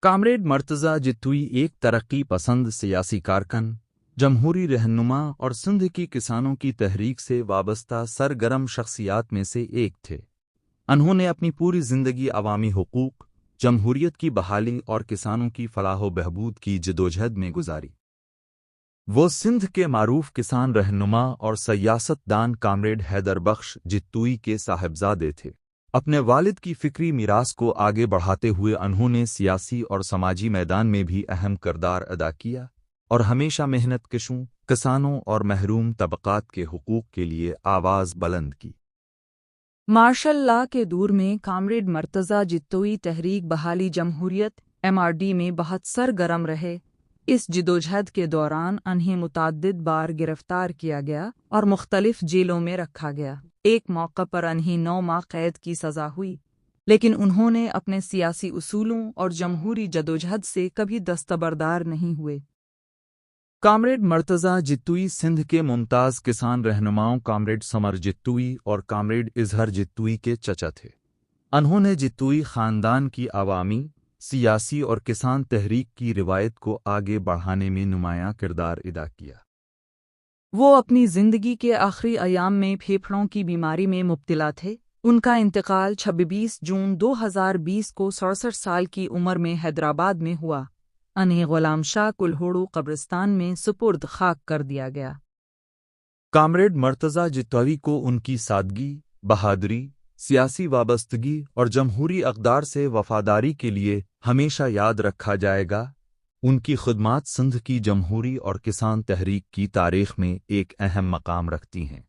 Comrade Murtaza Jatoi ایک ترقی پسند سیاسی کارکن، جمہوری رہنما اور سندھ کی کسانوں کی تحریک سے وابستہ سرگرم شخصیات میں سے ایک تھے۔ انہوں نے اپنی پوری زندگی عوامی حقوق، جمہوریت کی بحالی اور کسانوں کی فلاح و بہبود کی جدوجہد میں گزاری۔ وہ سندھ کے معروف کسان رہنما اور سیاست دان کامریڈ حیدر بخش جتوئی کے صاحبزادے تھے۔ اپنے والد کی فکری میراث کو آگے بڑھاتے ہوئے انہوں نے سیاسی اور سماجی میدان میں بھی اہم کردار ادا کیا اور ہمیشہ محنت کشوں، کسانوں اور محروم طبقات کے حقوق کے لیے آواز بلند کی۔ مارشل لا کے دور میں کامریڈ مرتضیٰ جتوئی تحریک بحالی جمہوریت MRD میں بہت سرگرم رہے۔ اس جدوجہد کے دوران انہیں متعدد بار گرفتار کیا گیا اور مختلف جیلوں میں رکھا گیا۔ ایک موقع پر انہیں 9 ماہ قید کی سزا ہوئی، لیکن انہوں نے اپنے سیاسی اصولوں اور جمہوری جدوجہد سے کبھی دستبردار نہیں ہوئے۔ کامریڈ مرتضیٰ جتوئی سندھ کے ممتاز کسان رہنماؤں کامریڈ سمر جتوئی اور کامریڈ اظہر جتوئی کے چچا تھے۔ انہوں نے جتوئی خاندان کی عوامی، سیاسی اور کسان تحریک کی روایت کو آگے بڑھانے میں نمایاں کردار ادا کیا۔ وہ اپنی زندگی کے آخری ایام میں پھیپھڑوں کی بیماری میں مبتلا تھے۔ ان کا انتقال 26 جون 2020 کو 67 سال کی عمر میں حیدرآباد میں ہوا۔ انہیں غلام شاہ کلہوڑو قبرستان میں سپرد خاک کر دیا گیا۔ کامریڈ مرتضیٰ جتوئی کو ان کی سادگی، بہادری، سیاسی وابستگی اور جمہوری اقدار سے وفاداری کے لیے ہمیشہ یاد رکھا جائے گا۔ ان کی خدمات سندھ کی جمہوری اور کسان تحریک کی تاریخ میں ایک اہم مقام رکھتی ہیں۔